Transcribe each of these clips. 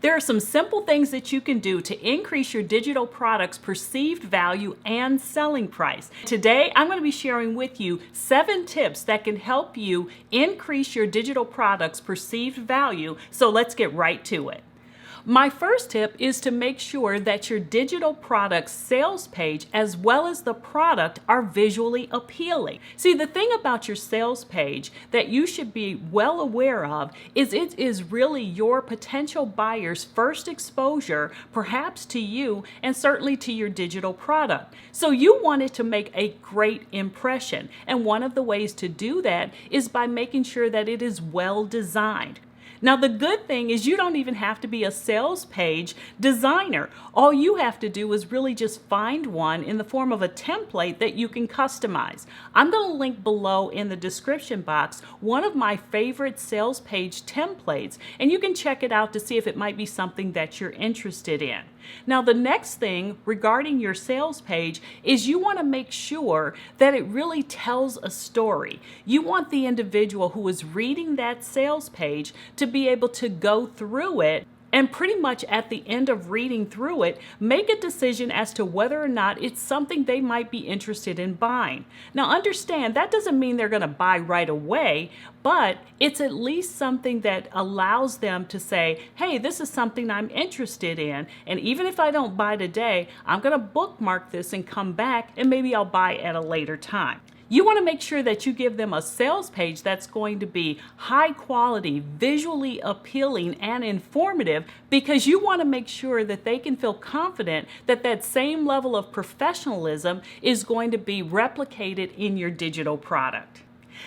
There are some simple things that you can do to increase your digital product's perceived value and selling price. Today, I'm going to be sharing with you 7 tips that can help you increase your digital product's perceived value. So let's get right to it. My first tip is to make sure that your digital product's sales page as well as the product are visually appealing. See, the thing about your sales page that you should be well aware of is it is really your potential buyer's first exposure, perhaps to you and certainly to your digital product. So you want it to make a great impression. And one of the ways to do that is by making sure that it is well designed. Now, the good thing is you don't even have to be a sales page designer. All you have to do is really just find one in the form of a template that you can customize. I'm going to link below in the description box one of my favorite sales page templates, and you can check it out to see if it might be something that you're interested in. Now, the next thing regarding your sales page is you want to make sure that it really tells a story. You want the individual who is reading that sales page to be able to go through it and pretty much at the end of reading through it, make a decision as to whether or not it's something they might be interested in buying. Now understand, that doesn't mean they're going to buy right away, but it's at least something that allows them to say, hey, this is something I'm interested in, and even if I don't buy today, I'm going to bookmark this and come back, and maybe I'll buy at a later time. You want to make sure that you give them a sales page that's going to be high quality, visually appealing, and informative, because you want to make sure that they can feel confident that that same level of professionalism is going to be replicated in your digital product.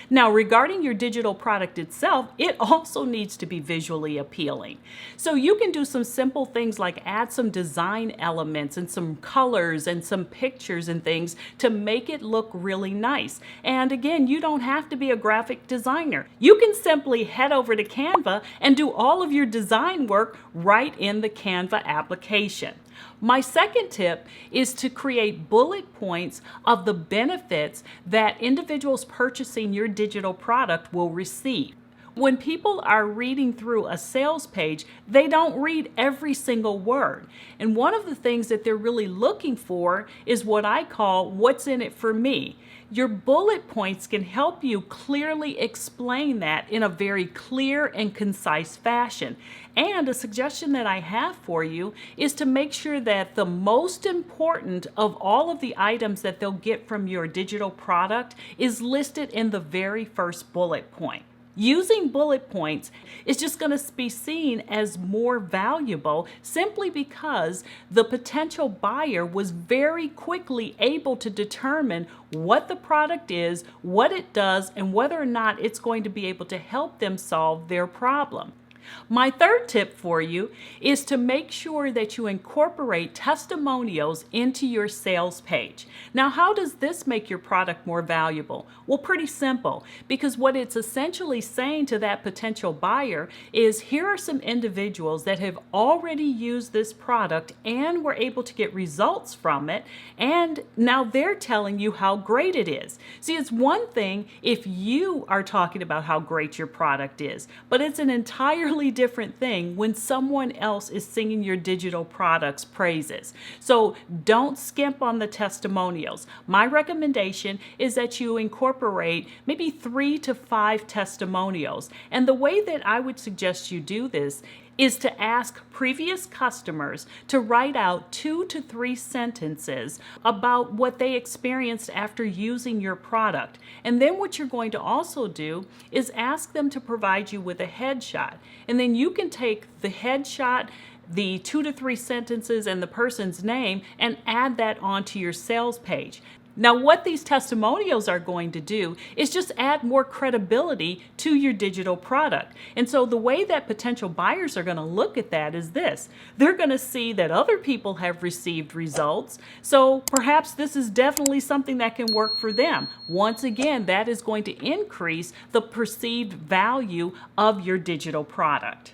Now, regarding your digital product itself, it also needs to be visually appealing. So you can do some simple things like add some design elements and some colors and some pictures and things to make it look really nice. And again, you don't have to be a graphic designer. You can simply head over to Canva and do all of your design work right in the Canva application. My second tip is to create bullet points of the benefits that individuals purchasing your digital product will receive. When people are reading through a sales page, they don't read every single word. And one of the things that they're really looking for is what I call what's in it for me. Your bullet points can help you clearly explain that in a very clear and concise fashion. And a suggestion that I have for you is to make sure that the most important of all of the items that they'll get from your digital product is listed in the very first bullet point. Using bullet points is just going to be seen as more valuable simply because the potential buyer was very quickly able to determine what the product is, what it does, and whether or not it's going to be able to help them solve their problem. My third tip for you is to make sure that you incorporate testimonials into your sales page. Now, how does this make your product more valuable? Well, pretty simple, because what it's essentially saying to that potential buyer is here are some individuals that have already used this product and were able to get results from it, and now they're telling you how great it is. See, it's one thing if you are talking about how great your product is, but it's an entirely different thing when someone else is singing your digital product's praises. So don't skimp on the testimonials. My recommendation is that you incorporate maybe 3 to 5 testimonials. And the way that I would suggest you do this is to ask previous customers to write out 2 to 3 sentences about what they experienced after using your product. And then what you're going to also do is ask them to provide you with a headshot. And then you can take the headshot, the 2 to 3 sentences, and the person's name and add that onto your sales page. Now, what these testimonials are going to do is just add more credibility to your digital product. And so the way that potential buyers are going to look at that is this. They're going to see that other people have received results, so perhaps this is definitely something that can work for them. Once again, that is going to increase the perceived value of your digital product.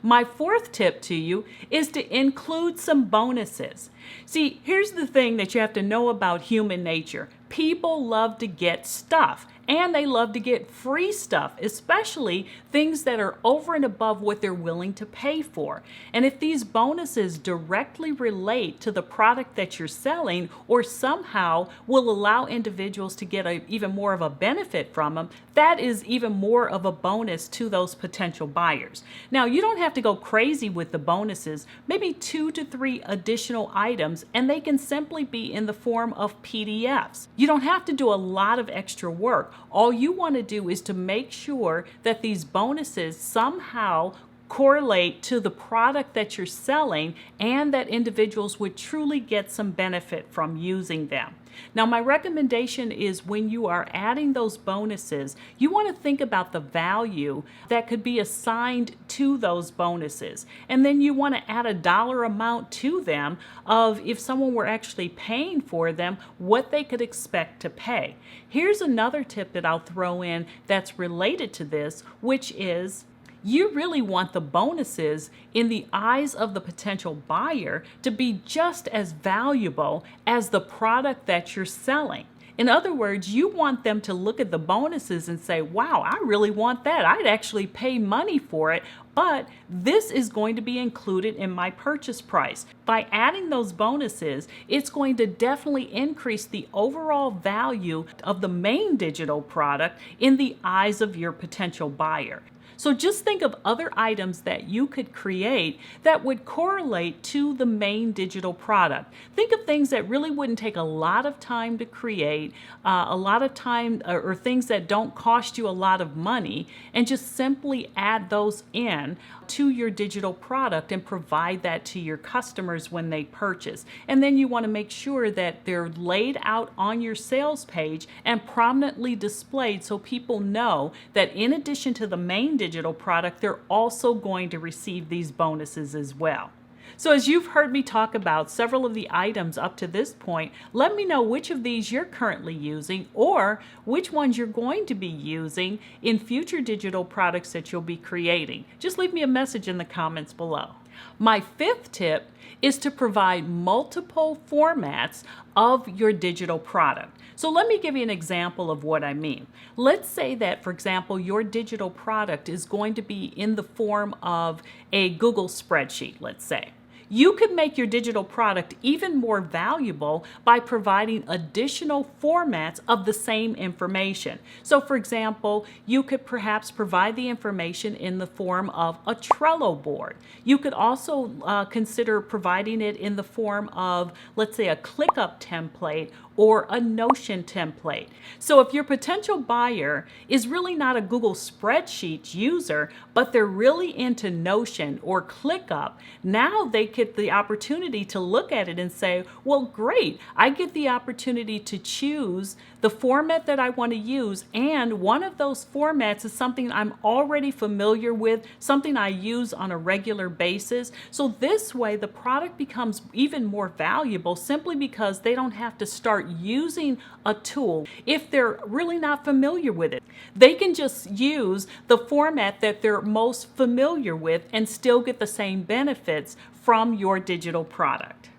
My fourth tip to you is to include some bonuses. See, here's the thing that you have to know about human nature. People love to get stuff, and they love to get free stuff, especially things that are over and above what they're willing to pay for. And if these bonuses directly relate to the product that you're selling or somehow will allow individuals to get even more of a benefit from them, that is even more of a bonus to those potential buyers. Now, you don't have to go crazy with the bonuses, maybe 2 to 3 additional items, and they can simply be in the form of PDFs. You don't have to do a lot of extra work. All you want to do is to make sure that these bonuses somehow correlate to the product that you're selling and that individuals would truly get some benefit from using them. Now, my recommendation is when you are adding those bonuses, you want to think about the value that could be assigned to those bonuses. And then you want to add a dollar amount to them of if someone were actually paying for them, what they could expect to pay. Here's another tip that I'll throw in that's related to this, which is you really want the bonuses in the eyes of the potential buyer to be just as valuable as the product that you're selling. In other words, you want them to look at the bonuses and say, wow, I really want that. I'd actually pay money for it, but this is going to be included in my purchase price. By adding those bonuses, it's going to definitely increase the overall value of the main digital product in the eyes of your potential buyer. So just think of other items that you could create that would correlate to the main digital product. Think of things that really wouldn't take a lot of time to create, a lot of time, or things that don't cost you a lot of money, and just simply add those in to your digital product and provide that to your customers when they purchase. And then you want to make sure that they're laid out on your sales page and prominently displayed so people know that in addition to the main digital product, they're also going to receive these bonuses as well. So as you've heard me talk about several of the items up to this point, let me know which of these you're currently using or which ones you're going to be using in future digital products that you'll be creating. Just leave me a message in the comments below. My 5th tip is to provide multiple formats of your digital product. So let me give you an example of what I mean. Let's say that, for example, your digital product is going to be in the form of a Google spreadsheet, let's say. You could make your digital product even more valuable by providing additional formats of the same information. So for example, you could perhaps provide the information in the form of a Trello board. You could also consider providing it in the form of, let's say, a ClickUp template or a Notion template. So if your potential buyer is really not a Google spreadsheet user, but they're really into Notion or ClickUp, now they get the opportunity to look at it and say, well, great, I get the opportunity to choose the format that I want to use, and one of those formats is something I'm already familiar with, something I use on a regular basis. So this way the product becomes even more valuable simply because they don't have to start using a tool if they're really not familiar with it. They can just use the format that they're most familiar with and still get the same benefits from your digital product.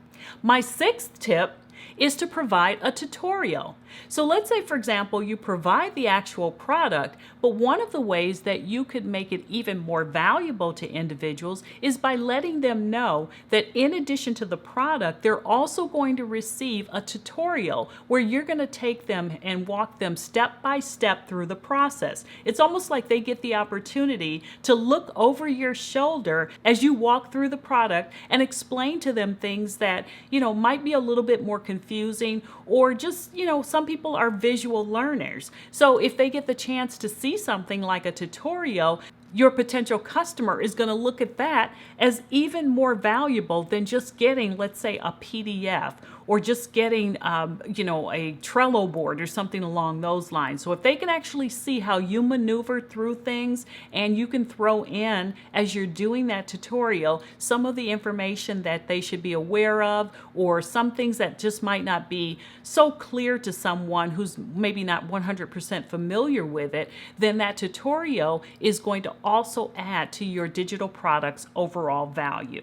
My 6th tip is to provide a tutorial. So let's say, for example, you provide the actual product, but one of the ways that you could make it even more valuable to individuals is by letting them know that in addition to the product, they're also going to receive a tutorial where you're going to take them and walk them step by step through the process. It's almost like they get the opportunity to look over your shoulder as you walk through the product and explain to them things that, might be a little bit more confusing, or just, some people are visual learners. So if they get the chance to see something like a tutorial, your potential customer is going to look at that as even more valuable than just getting, let's say, a PDF or just getting, a Trello board or something along those lines. So if they can actually see how you maneuver through things, and you can throw in, as you're doing that tutorial, some of the information that they should be aware of, or some things that just might not be so clear to someone who's maybe not 100% familiar with it, then that tutorial is going to also add to your digital product's overall value.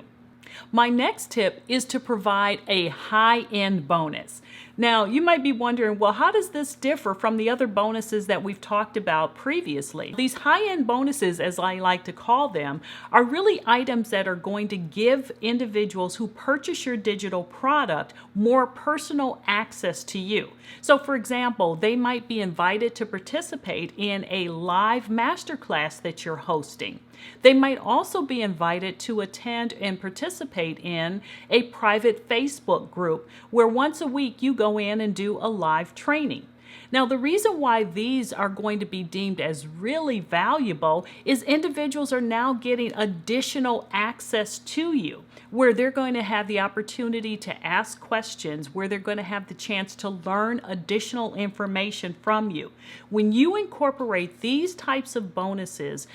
My next tip is to provide a high-end bonus. Now, you might be wondering, well, how does this differ from the other bonuses that we've talked about previously? These high-end bonuses, as I like to call them, are really items that are going to give individuals who purchase your digital product more personal access to you. So, for example, they might be invited to participate in a live masterclass that you're hosting. They might also be invited to attend and participate in a private Facebook group where once a week you go in and do a live training. Now, the reason why these are going to be deemed as really valuable is individuals are now getting additional access to you, where they're going to have the opportunity to ask questions, where they're going to have the chance to learn additional information from you. When you incorporate these types of bonuses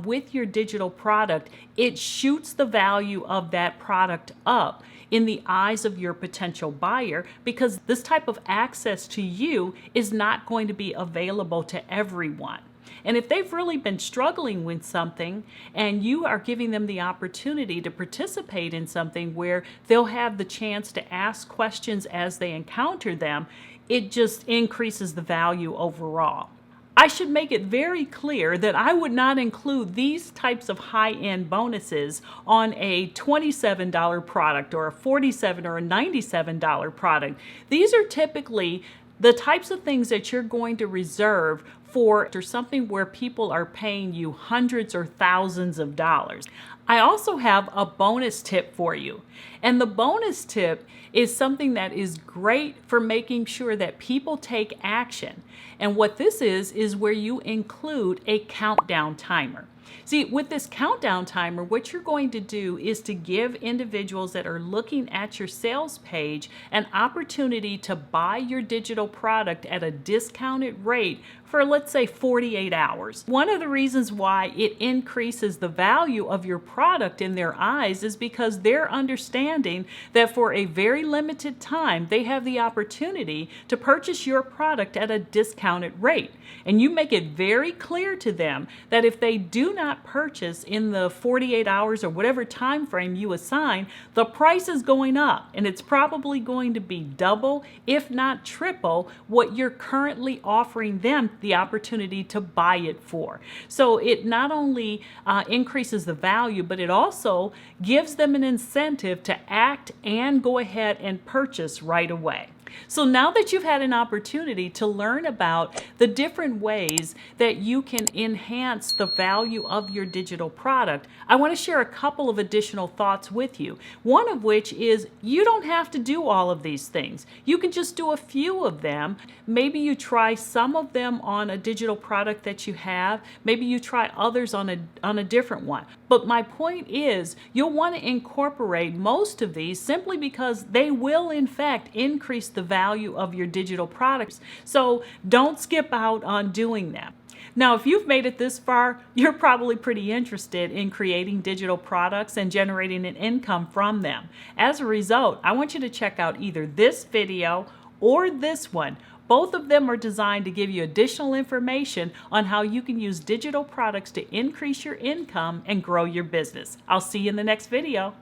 with your digital product, it shoots the value of that product up in the eyes of your potential buyer, because this type of access to you is not going to be available to everyone. And if they've really been struggling with something and you are giving them the opportunity to participate in something where they'll have the chance to ask questions as they encounter them, it just increases the value overall. I should make it very clear that I would not include these types of high-end bonuses on a $27 product or a $47 or a $97 product. These are typically the types of things that you're going to reserve for something where people are paying you hundreds or thousands of dollars. I also have a bonus tip for you. And the bonus tip is something that is great for making sure that people take action. And what this is where you include a countdown timer. See, with this countdown timer, what you're going to do is to give individuals that are looking at your sales page an opportunity to buy your digital product at a discounted rate for, let's say, 48 hours. One of the reasons why it increases the value of your product in their eyes is because they're understanding that for a very limited time, they have the opportunity to purchase your product at a discounted rate. And you make it very clear to them that if they do not purchase in the 48 hours or whatever time frame you assign, the price is going up, and it's probably going to be double, if not triple, what you're currently offering them the opportunity to buy it for. So it not only increases the value, but it also gives them an incentive to act and go ahead and purchase right away. So now that you've had an opportunity to learn about the different ways that you can enhance the value of your digital product, I want to share a couple of additional thoughts with you. One of which is you don't have to do all of these things. You can just do a few of them. Maybe you try some of them on a digital product that you have. Maybe you try others on a different one. But my point is you'll want to incorporate most of these simply because they will in fact increase the value of your digital products. So don't skip out on doing them. Now, if you've made it this far, you're probably pretty interested in creating digital products and generating an income from them. As a result, I want you to check out either this video or this one. Both of them are designed to give you additional information on how you can use digital products to increase your income and grow your business. I'll see you in the next video.